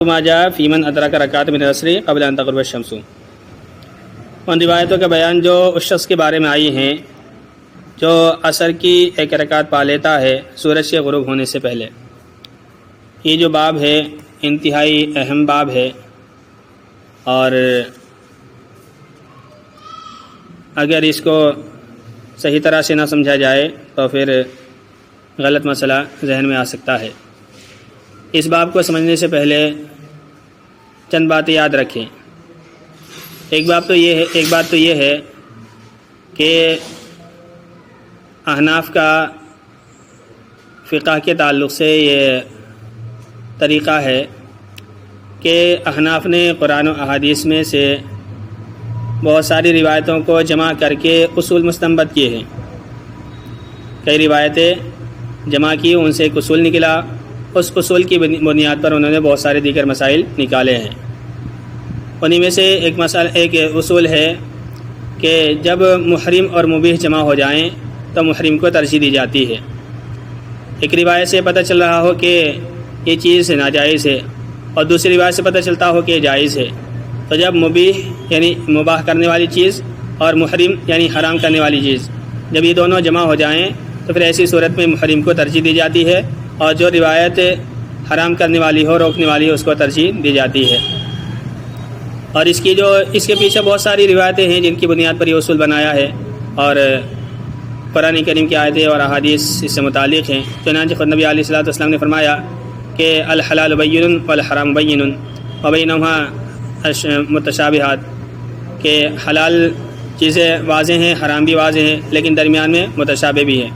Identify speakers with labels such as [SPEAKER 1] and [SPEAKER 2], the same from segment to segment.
[SPEAKER 1] ما جاء فی من ادرک رکعت من العصر قبل ان تغرب الشمس۔ ان روایتوں کا بیان جو اس شخص کے بارے میں آئی ہیں جو عصر کی ایک رکعت پا لیتا ہے سورج کے غروب ہونے سے پہلے۔ یہ جو باب ہے انتہائی اہم باب ہے، اور اگر اس کو صحیح طرح سے نہ سمجھا جائے تو پھر غلط مسئلہ ذہن میں آ سکتا ہے۔ اس باب کو سمجھنے سے پہلے چند باتیں یاد رکھیں۔ ایک بات تو یہ ہے کہ احناف کا فقہ کے تعلق سے یہ طریقہ ہے کہ احناف نے قرآن و احادیث میں سے بہت ساری روایتوں کو جمع کر کے اصول مستنبط کیے ہیں۔ کئی روایتیں جمع کی، ان سے ایک اصول نکلا، اس اصول کی بنیاد پر انہوں نے بہت سارے دیگر مسائل نکالے ہیں۔ انہی میں سے ایک اصول ہے کہ جب محرم اور مبیح جمع ہو جائیں تو محرم کو ترجیح دی جاتی ہے۔ ایک روایت سے پتہ چل رہا ہو کہ یہ چیز ناجائز ہے اور دوسری روایت سے پتہ چلتا ہو کہ یہ جائز ہے، تو جب مبیح یعنی مباح کرنے والی چیز اور محرم یعنی حرام کرنے والی چیز جب یہ دونوں جمع ہو جائیں تو پھر ایسی صورت میں محرم کو ترجیح دی جاتی ہے، اور جو روایت حرام کرنے والی ہو، روکنے والی ہو، اس کو ترجیح دی جاتی ہے۔ اور اس کے پیچھے بہت ساری روایتیں ہیں جن کی بنیاد پر یہ اصول بنایا ہے، اور قرآن کریم کی آیتیں اور احادیث اس سے متعلق ہیں۔ چنانچہ خود نبی علیہ الصلوۃ والسلام نے فرمایا کہ الحلال بین والحرام بین وبینہما متشابہات، کہ حلال چیزیں واضح ہیں، حرام بھی واضح ہیں، لیکن درمیان میں متشابہ بھی ہیں،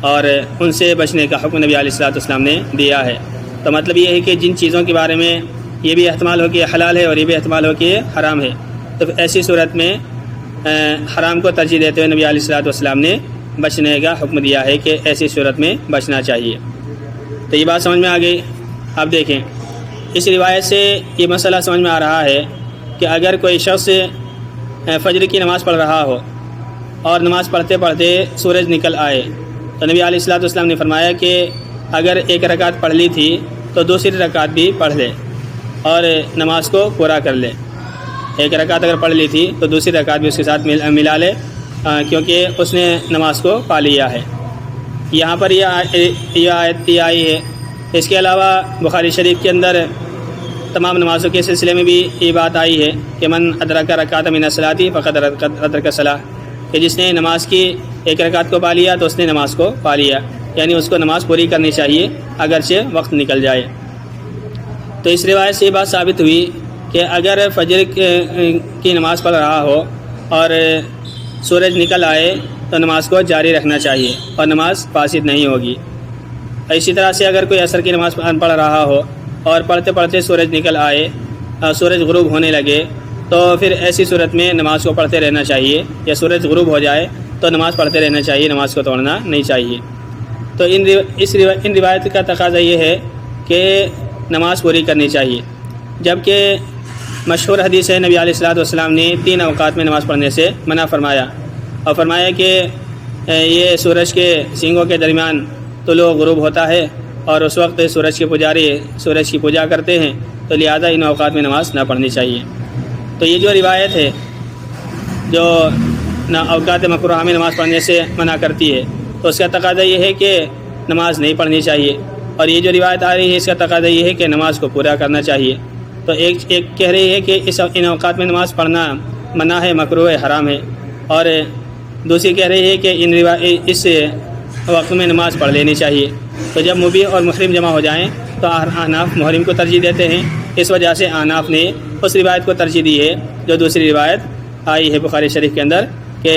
[SPEAKER 1] اور ان سے بچنے کا حکم نبی علیہ الصلوۃ والسلام نے دیا ہے۔ تو مطلب یہ ہے کہ جن چیزوں کے بارے میں یہ بھی احتمال ہو کہ حلال ہے اور یہ بھی احتمال ہو کہ حرام ہے، تو ایسی صورت میں حرام کو ترجیح دیتے ہوئے نبی علیہ الصلوۃ والسلام نے بچنے کا حکم دیا ہے کہ ایسی صورت میں بچنا چاہیے۔ تو یہ بات سمجھ میں آ گئی۔ اب دیکھیں، اس روایت سے یہ مسئلہ سمجھ میں آ رہا ہے کہ اگر کوئی شخص فجر کی نماز پڑھ رہا ہو اور نماز پڑھتے پڑھتے سورج نکل آئے، تو نبی علیہ الصلوۃ والسلام نے فرمایا کہ اگر ایک رکعت پڑھ لی تھی تو دوسری رکعت بھی پڑھ لے اور نماز کو پورا کر لے۔ ایک رکعت اگر پڑھ لی تھی تو دوسری رکعت بھی اس کے ساتھ ملا لے، کیونکہ اس نے نماز کو پا لیا ہے۔ یہاں پر یہ آیت آئی ہے۔ اس کے علاوہ بخاری شریف کے اندر تمام نمازوں کے سلسلے میں بھی یہ بات آئی ہے کہ من ادرک رکعت من الصلاۃ فقد ادرک الصلاۃ، کہ جس نے نماز کی ایک رکعت کو پا لیا تو اس نے نماز کو پا لیا، یعنی اس کو نماز پوری کرنی چاہیے اگرچہ وقت نکل جائے۔ تو اس روایت سے یہ بات ثابت ہوئی کہ اگر فجر کی نماز پڑھ رہا ہو اور سورج نکل آئے تو نماز کو جاری رکھنا چاہیے اور نماز فاسد نہیں ہوگی۔ اسی طرح سے اگر کوئی عصر کی نماز پڑھ رہا ہو اور پڑھتے پڑھتے سورج نکل آئے، سورج غروب ہونے لگے، تو پھر ایسی صورت میں نماز کو پڑھتے رہنا چاہیے، یا سورج غروب ہو جائے تو نماز پڑھتے رہنا چاہیے، نماز کو توڑنا نہیں چاہیے۔ تو ان روایت کا تقاضا یہ ہے کہ نماز پوری کرنی چاہیے، جبکہ مشہور حدیث ہے نبی علیہ الصلوۃ والسلام نے 3 اوقات میں نماز پڑھنے سے منع فرمایا، اور فرمایا کہ یہ سورج کے سینگوں کے درمیان طلوع غروب ہوتا ہے، اور اس وقت سورج کے پجاری سورج کی پوجا کرتے ہیں، تو لہذا ان اوقات میں نماز نہ پڑھنی چاہیے۔ تو یہ جو روایت ہے جو اوقات مکروہ میں نماز پڑھنے سے منع کرتی ہے، تو اس کا تقاضا یہ ہے کہ نماز نہیں پڑھنی چاہیے، اور یہ جو روایت آ رہی ہے اس کا تقاضا یہ ہے کہ نماز کو پورا کرنا چاہیے۔ تو ایک کہہ رہی ہے کہ ان اوقات میں نماز پڑھنا منع ہے، مکروہ ہے، حرام ہے، اور دوسری کہہ رہی ہے کہ اس وقت میں نماز پڑھ لینی چاہیے۔ تو جب مبیح اور محرم جمع ہو جائیں تو احناف محرم کو ترجیح دیتے ہیں، اس وجہ سے احناف نے اس روایت کو ترجیح دی ہے جو دوسری روایت آئی ہے بخاری شریف کے اندر کہ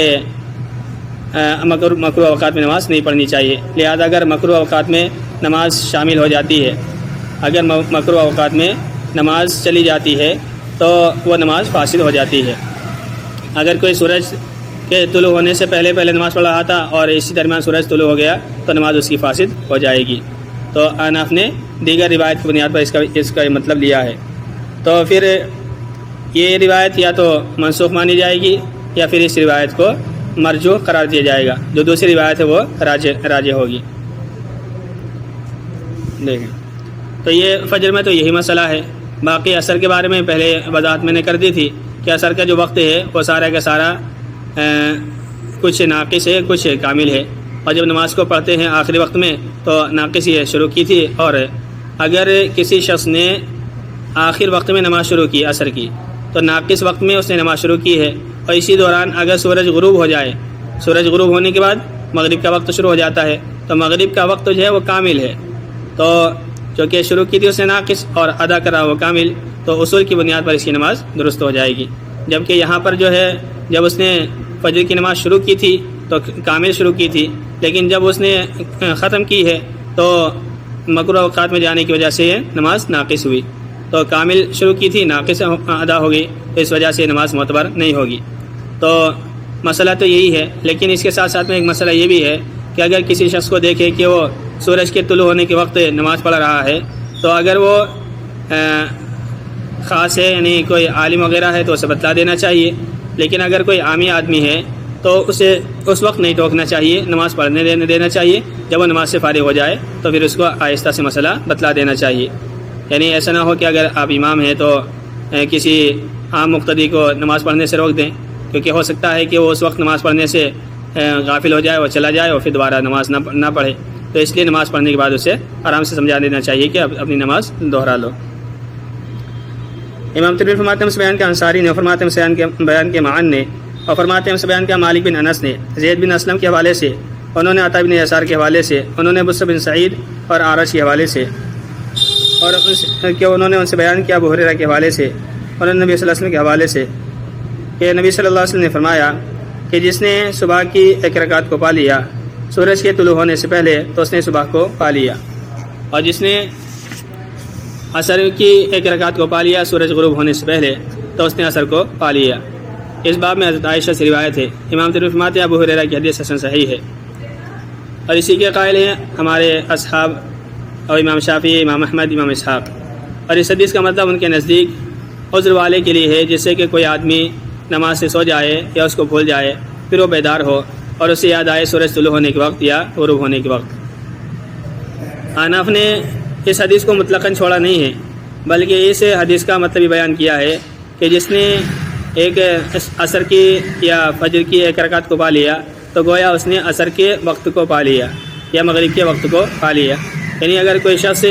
[SPEAKER 1] مکروہ اوقات میں نماز نہیں پڑھنی چاہیے۔ لہذا اگر مکروہ اوقات میں نماز شامل ہو جاتی ہے، اگر مکروہ اوقات میں نماز چلی جاتی ہے تو وہ نماز فاسد ہو جاتی ہے۔ اگر کوئی سورج کے طلوع ہونے سے پہلے نماز پڑھ رہا تھا اور اسی درمیان سورج طلوع ہو گیا تو نماز اس کی فاسد ہو جائے گی۔ تو احناف نے دیگر روایت کی بنیاد پر اس کا مطلب لیا ہے۔ تو پھر یہ روایت یا تو منسوخ مانی جائے گی یا پھر اس روایت کو مرجوح قرار دیا جائے گا، جو دوسری روایت ہے وہ راجح ہوگی۔ دیکھیں، تو یہ فجر میں تو یہی مسئلہ ہے باقی عصر کے بارے میں پہلے وضاحت میں نے کر دی تھی کہ عصر کا جو وقت ہے وہ سارا کا سارا کچھ ناقص ہے کچھ کامل ہے، اور جب نماز کو پڑھتے ہیں آخری وقت میں تو ناقص ہی شروع کی تھی، اور اگر کسی شخص نے آخر وقت میں نماز شروع کی عصر کی تو ناقص وقت میں اس نے نماز شروع کی ہے، اور اسی دوران اگر سورج غروب ہو جائے، سورج غروب ہونے کے بعد مغرب کا وقت شروع ہو جاتا ہے تو مغرب کا وقت جو ہے وہ کامل ہے، تو چونکہ شروع کی تھی اس نے ناقص اور ادا کرا وہ کامل، تو اصول کی بنیاد پر اس کی نماز درست ہو جائے گی۔ جبکہ یہاں پر جو ہے جب اس نے فجر کی نماز شروع کی تھی تو کامل شروع کی تھی، لیکن جب اس نے ختم کی ہے تو مکروہ اوقات میں جانے کی وجہ سے یہ نماز ناقص ہوئی، تو کامل شروع کی تھی ناقص ادا ہو گئی، تو اس وجہ سے نماز معتبر نہیں ہوگی۔ تو مسئلہ تو یہی ہے، لیکن اس کے ساتھ ساتھ میں ایک مسئلہ یہ بھی ہے کہ اگر کسی شخص کو دیکھے کہ وہ سورج کے طلوع ہونے کے وقت نماز پڑھ رہا ہے تو اگر وہ خاص ہے یعنی کوئی عالم وغیرہ ہے تو اسے بتلا دینا چاہیے، لیکن اگر کوئی عامی آدمی ہے تو اسے اس وقت نہیں ٹوکنا چاہیے، نماز پڑھنے دینا چاہیے، جب وہ نماز سے فارغ ہو جائے تو پھر اس کو آہستہ سے مسئلہ بتلا دینا چاہیے۔ یعنی ایسا نہ ہو کہ اگر آپ امام ہیں تو کسی عام مقتدی کو نماز پڑھنے سے روک دیں، کیونکہ ہو سکتا ہے کہ وہ اس وقت نماز پڑھنے سے غافل ہو جائے اور چلا جائے اور پھر دوبارہ نماز نہ پڑھے، تو اس لیے نماز پڑھنے کے بعد اسے آرام سے سمجھا دینا چاہیے کہ اپنی نماز دوہرا لو۔ امام ترمذی فرماتے ہیں اس بیان کے انصاری نے، فرماتے ہیں بیان کے معن نے، اور فرماتے ہیں اس بیان کے مالک بن انس نے زید بن اسلم کے حوالے سے، انہوں نے عطا بن یسار کے حوالے سے، انہوں نے بصر بن سعید اور اعرج کے حوالے سے، اور انہوں نے ان سے بیان کیا ابو ہریرہ کے حوالے سے، انہوں نے نبی صلی اللہ علیہ وسلم کے حوالے سے کہ نبی صلی اللہ علیہ وسلم نے فرمایا کہ جس نے صبح کی ایک رکعت کو پا لیا سورج کے طلوع ہونے سے پہلے تو اس نے صبح کو پا لیا، اور جس نے عصر کی ایک رکعت کو پا لیا سورج غروب ہونے سے پہلے تو اس نے عصر کو پا لیا۔ اس باب میں حضرت عائشہ سے روایت ہے، امام ترمذی فرماتے ہیں ابو ہریرہ کی حدیث حسن صحیح ہے، اور اسی کے قائل ہیں ہمارے اصحاب اور امام شافعی، امام احمد، امام اسحاق، اور اس حدیث کا مطلب ان کے نزدیک عذر والے کے لیے ہے، جس سے کہ کوئی آدمی نماز سے سو جائے یا اس کو بھول جائے، پھر وہ بیدار ہو اور اسے یاد آئے سورج طلوع ہونے کے وقت یا غروب ہونے کے وقت۔ حناف نے اس حدیث کو مطلقاً چھوڑا نہیں ہے، بلکہ اس حدیث کا مطلب بیان کیا ہے کہ جس نے ایک عصر کی یا فجر کی ایک رکعت کو پا لیا تو گویا اس نے عصر کے وقت کو پا لیا یا مغرب کے وقت کو پا لیا۔ یعنی اگر کوئی شخص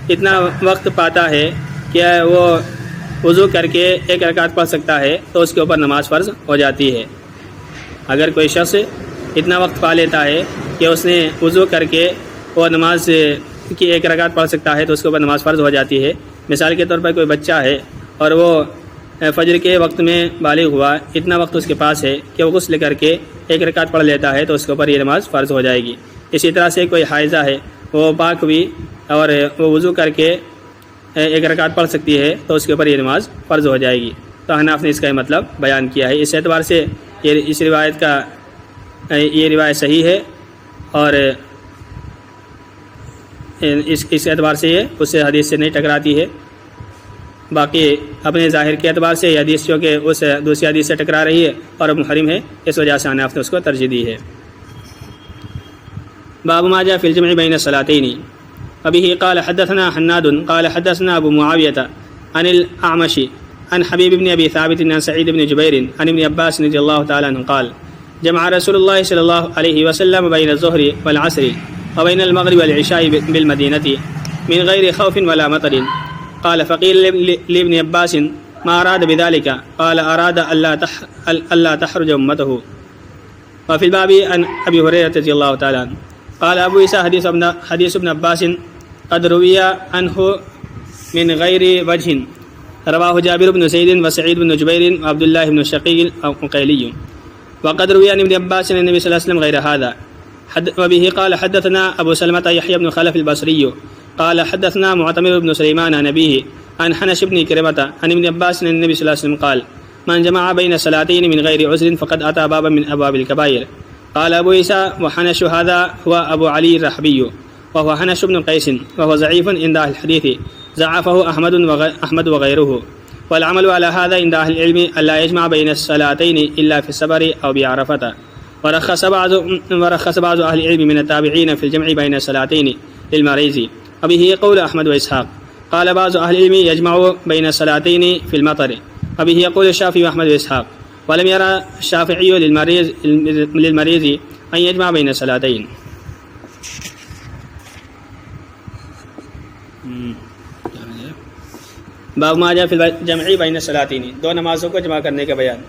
[SPEAKER 1] اتنا وقت پاتا ہے کہ وہ وضو کر کے ایک رکعت پڑھ سکتا ہے تو اس کے اوپر نماز فرض ہو جاتی ہے۔ اگر کوئی شخص اتنا وقت پا لیتا ہے کہ اس نے وضو کر کے وہ نماز کی ایک رکعت پڑھ سکتا ہے تو اس کے اوپر نماز فرض ہو جاتی ہے۔ مثال کے طور پر کوئی بچہ ہے اور وہ فجر کے وقت میں بالغ ہوا، اتنا وقت اس کے پاس ہے کہ وہ غسل کر کے ایک رکعت پڑھ لیتا ہے تو اس کے اوپر یہ نماز فرض ہو جائے گی۔ اسی طرح سے کوئی حائضہ ہے، وہ پاک ہوئی اور وہ وضو کر کے ایک رکعت پڑھ سکتی ہے تو اس کے اوپر یہ نماز فرض ہو جائے گی۔ تو حناف نے اس کا مطلب بیان کیا ہے۔ اس اعتبار سے اس روایت کا یہ روایت صحیح ہے، اور اس اعتبار سے یہ اس سے حدیث سے نہیں ٹکراتی ہے۔ باقی اپنے ظاہر کے اعتبار سے یہ حدیث جو کہ اس دوسری حدیث سے ٹکرا رہی ہے اور محرم ہے، اس وجہ سے حناف نے اس کو ترجیح دی ہے۔ باب ما جاء في الجمع بين الصلاتين، وبه قال حدثنا حناد قال حدثنا ابو معاوية عن الأعمش عن حبيب بن ابي ثابت عن سعيد بن جبير عن ابن عباس رضي الله تعالى عنه قال جمع رسول الله صلى الله عليه وسلم بين الظهر والعصر وبين المغرب والعشاء بالمدينة من غير خوف ولا مطر، قال فقيل لابن عباس ما أراد بذلك، قال أراد ألا تحرج أمته۔ وفي الباب عن أبي هريرة رضي الله تعالى عنه قال أبو عيسى حديث ابن عباس قد روي عنه من غير وجه، رواه جابر بن زيد وسعيد بن جبير وعبد الله بن الشقيق العقيلي، وقد روي عن ابن عباس عن النبي صلى الله عليه وسلم غير هذا۔ وبه قال حدثنا أبو سلمة يحيى بن خلف البصري قال حدثنا معتمر بن سليمان عن أبيه عن حنش بن كرمة عن ابن عباس عن النبي صلى الله عليه وسلم قال من جمع بين صلاتين من غير عذر فقد أتى بابا من أبواب الكبائر۔ قال أبو عيسى وحنش هذا هو أبو علي الرحبي وهو حنش بن قيس وهو ضعيف عند أهل الحديث، ضعفه أحمد وغيره، والعمل على هذا عند أهل العلم ألا يجمع بين الصلاتين إلا في السفر أو بعرفة، ورخص بعض أهل العلم من التابعين في الجمع بين الصلاتين للمريض، وبه قول أحمد وإسحاق، قال بعض أهل العلم يجمع بين الصلاتين في المطر وبه يقول الشافعي وأحمد وإسحاق ولم يرى الشافعي للمريض أن يجمع بين الصلاتين. باب ما جاء في الجمع بین الصلاتین، دو نمازوں کو جمع کرنے کا بیان۔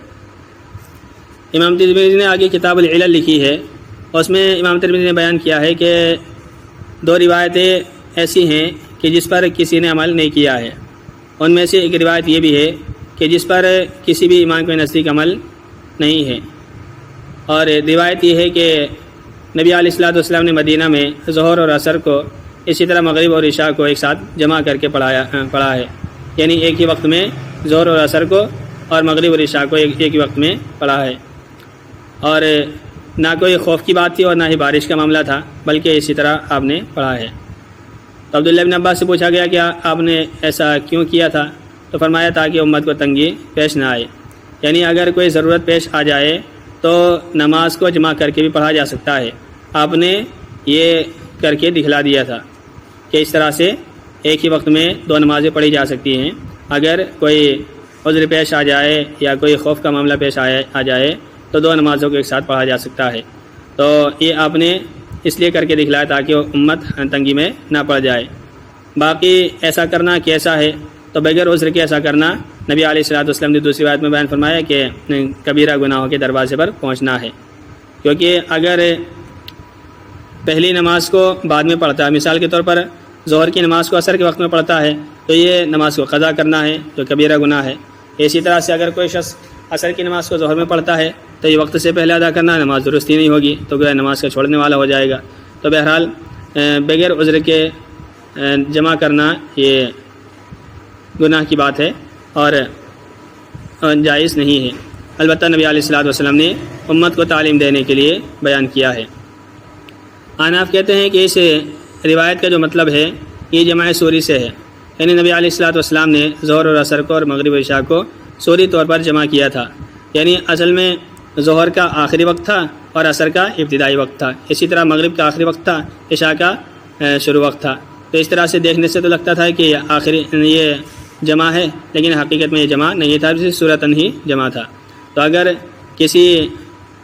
[SPEAKER 1] امام ترمذی نے آگے کتاب العلل لکھی ہے، اس میں امام ترمذی نے بیان کیا ہے کہ دو روایتیں ایسی ہیں کہ جس پر کسی نے عمل نہیں کیا ہے۔ ان میں سے ایک روایت یہ بھی ہے کہ جس پر کسی بھی امام کے نزدیک عمل نہیں ہے، اور روایت یہ ہے کہ نبی علیہ الصلوۃ والسلام نے مدینہ میں ظہر اور عصر کو اسی طرح مغرب اور عشاء کو ایک ساتھ جمع کر کے پڑھا ہے، یعنی ایک ہی وقت میں ظہر اور عصر کو اور مغرب اور عشاء کو ایک ہی وقت میں پڑھا ہے، اور نہ کوئی خوف کی بات تھی اور نہ ہی بارش کا معاملہ تھا، بلکہ اسی طرح آپ نے پڑھا ہے۔ تو عبداللہ بن عباس سے پوچھا گیا کہ آپ نے ایسا کیوں کیا تھا؟ تو فرمایا تاکہ امت کو تنگی پیش نہ آئے، یعنی اگر کوئی ضرورت پیش آ جائے تو نماز کو جمع کر کے بھی پڑھا جا سکتا ہے۔ آپ نے یہ کر کے دکھلا دیا تھا کہ اس طرح سے ایک ہی وقت میں دو نمازیں پڑھی جا سکتی ہیں، اگر کوئی عذر پیش آ جائے یا کوئی خوف کا معاملہ پیش آ جائے تو دو نمازوں کو ایک ساتھ پڑھا جا سکتا ہے۔ تو یہ آپ نے اس لیے کر کے دکھلایا تاکہ امت تنگی میں نہ پڑ جائے۔ باقی ایسا کرنا کیسا ہے؟ تو بغیر عذر کے ایسا کرنا نبی علیہ الصلوۃ والسلام نے دوسری آیت میں بیان فرمایا کہ کبیرہ گناہوں کے دروازے پر پہنچنا ہے، کیونکہ اگر پہلی نماز کو بعد میں پڑھتا ہے، مثال کے طور پر ظہر کی نماز کو عصر کے وقت میں پڑھتا ہے تو یہ نماز کو قضا کرنا ہے جو کبیرہ گناہ ہے۔ اسی طرح سے اگر کوئی شخص عصر کی نماز کو ظہر میں پڑھتا ہے تو یہ وقت سے پہلے ادا کرنا نماز درستی نہیں ہوگی، تو گویا نماز کا چھوڑنے والا ہو جائے گا۔ تو بہرحال بغیر عذر کے جمع کرنا یہ گناہ کی بات ہے اور جائز نہیں ہے، البتہ نبی علیہ الصلوۃ والسلام نے امت کو تعلیم دینے کے لیے بیان کیا ہے۔ احناف کہتے ہیں کہ اس روایت کا جو مطلب ہے یہ جمع سوری سے ہے، یعنی نبی علیہ الصلوۃ والسلام نے ظہر اور عصر کو اور مغرب و عشاء کو سوری طور پر جمع کیا تھا، یعنی اصل میں ظہر کا آخری وقت تھا اور عصر کا ابتدائی وقت تھا، اسی طرح مغرب کا آخری وقت تھا، عشاء کا شروع وقت تھا۔ تو اس طرح سے دیکھنے سے تو لگتا تھا کہ یہ جمع ہے، لیکن حقیقت میں یہ جمع نہیں تھا، صورتاً ہی جمع تھا۔ تو اگر کسی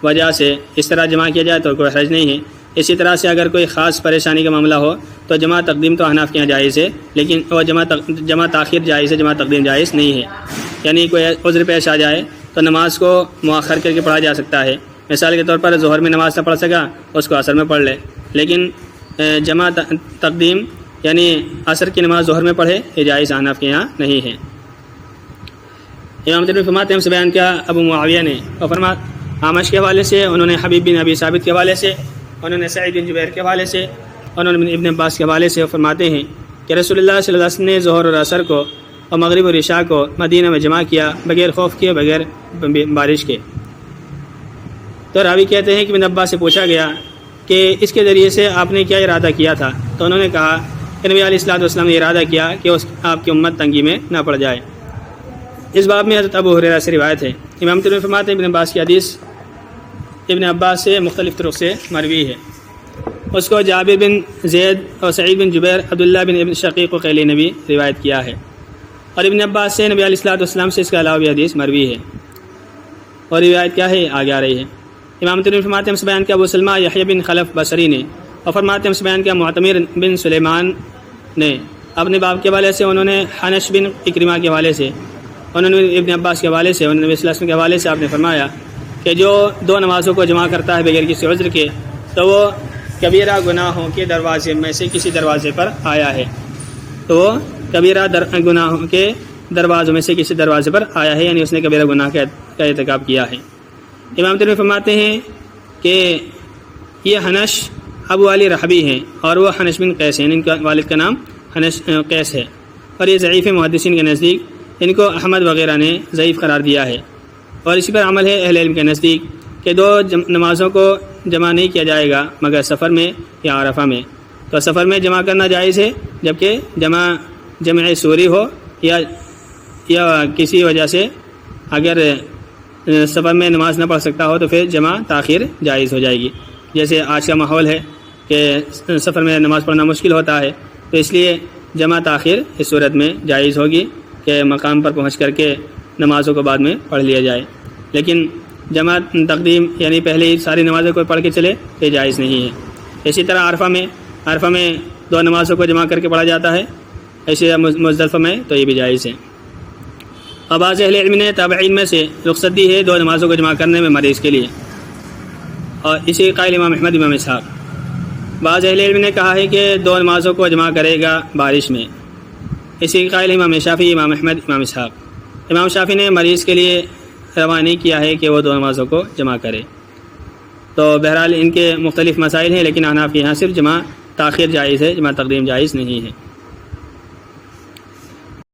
[SPEAKER 1] وجہ سے اس طرح جمع کیا جائے تو کوئی حرج نہیں ہے۔ اسی طرح سے اگر کوئی خاص پریشانی کا معاملہ ہو تو جمع تقدیم تو احناف کے یہاں جائز ہے، لیکن وہ جمع تاخیر جائز ہے، جمع تقدیم جائز نہیں ہے۔ یعنی کوئی عذر پیش آ جائے تو نماز کو مؤخر کر کے پڑھا جا سکتا ہے، مثال کے طور پر ظہر میں نماز نہ پڑھ سکا اس کو عصر میں پڑھ لے، لیکن جمع تقدیم یعنی عصر کی نماز ظہر میں پڑھے یہ جائز احناف کے یہاں نہیں ہے۔ امام ترمذی فرماتے ہیں ہم سے بیان کیا ابو معاویہ نے، اور فرماتے عامش کے حوالے سے، انہوں نے حبیب بن ابی ثابت کے حوالے سے، انہوں نے سعید بن جبیر کے حوالے سے، انہوں نے ابن عباس کے حوالے سے فرماتے ہیں کہ رسول اللہ صلی اللہ علیہ وسلم نے ظہر اور عصر کو اور مغرب اور عشاء کو مدینہ میں جمع کیا بغیر خوف کے، بغیر بارش کے۔ تو راوی کہتے ہیں کہ ابن عباس سے پوچھا گیا کہ اس کے ذریعے سے آپ نے کیا ارادہ کیا تھا؟ تو انہوں نے کہا کہ نبی علیہ الصلوۃ والسلام نے ارادہ کیا کہ آپ کی امت تنگی میں نہ پڑ جائے۔ اس باب میں حضرت ابو ہریرہ سے روایت ہے، امام ترمذی فرماتے ہیں ابن عباس کی حدیث ابن عباس سے مختلف طرق سے مروی ہے، اس کو جابر بن زید اور سعید بن جبیر، عبداللہ بن ابن شقیق و قیلی نے بھی روایت کیا ہے، اور ابن عباس سے نبی علیہ الصلوۃ والسلام سے اس کے علاوہ بھی حدیث مروی ہے، اور روایت کیا ہے آگے آ رہی ہے۔ امام ترمذی فرماتے ہیں ہم سے بیان کیا ابو سلمہ یحییٰ بن خلف بصری نے، اور فرماتے ہیں ہم سے بیان کیا معتمر بن سلیمان نے اپنے باپ کے حوالے سے، انہوں نے حنش بن اکرمہ کے حوالے سے، انہوں نے ابن عباس کے حوالے سے، انہوں نے نبی صلی اللہ علیہ وسلم کے حوالے سے آپ نے فرمایا کہ جو دو نمازوں کو جمع کرتا ہے بغیر کسی عذر کے تو وہ کبیرہ گناہوں کے دروازے میں سے کسی دروازے پر آیا ہے، تو وہ کبیرہ گناہوں کے دروازوں میں سے کسی دروازے پر آیا ہے، یعنی اس نے کبیرہ گناہ کا ارتکاب کیا ہے۔ امام ترمذی فرماتے ہیں کہ یہ حنش ابو علی رحبی ہیں اور وہ حنش بن قیس ہیں، ان کا والد کا نام حنش قیس ہے، اور یہ ضعیف محدثین کے نزدیک ان کو احمد وغیرہ نے ضعیف قرار دیا ہے، اور اسی پر عمل ہے اہل علم کے نزدیک کہ دو نمازوں کو جمع نہیں کیا جائے گا مگر سفر میں یا عرفہ میں، تو سفر میں جمع کرنا جائز ہے، جبکہ جمع سوری ہو یا کسی وجہ سے اگر سفر میں نماز نہ پڑھ سکتا ہو تو پھر جمع تاخیر جائز ہو جائے گی، جیسے آج کا ماحول ہے کہ سفر میں نماز پڑھنا مشکل ہوتا ہے، تو اس لیے جمع تاخیر اس صورت میں جائز ہوگی کہ مقام پر پہنچ کر کے نمازوں کو بعد میں پڑھ لیا جائے، لیکن جمع تقدیم یعنی پہلے ہی ساری نمازوں کو پڑھ کے چلے یہ جائز نہیں ہے۔ اسی طرح عرفہ میں 2 نمازوں کو جمع کر کے پڑھا جاتا ہے، ایسے مزدلفہ میں تو یہ بھی جائز ہے۔ اور بعض اہل علم نے تابعین میں سے رخصت دی ہے 2 نمازوں کو جمع کرنے میں مریض کے لیے، اور اسی قائل امام احمد، امام اسحاق۔ بعض اہل علم نے کہا ہے کہ 2 نمازوں کو جمع کرے گا بارش میں، اسی قائل امام شافعی، امام احمد، امام اسحاق۔ امام شافعی نے مریض کے لیے روا نہیں کیا ہے کہ وہ 2 نمازوں کو جمع کرے۔ تو بہرحال ان کے مختلف مسائل ہیں، لیکن احناف کے یہاں صرف جمع تاخیر جائز ہے، جمع تقدیم جائز نہیں ہے۔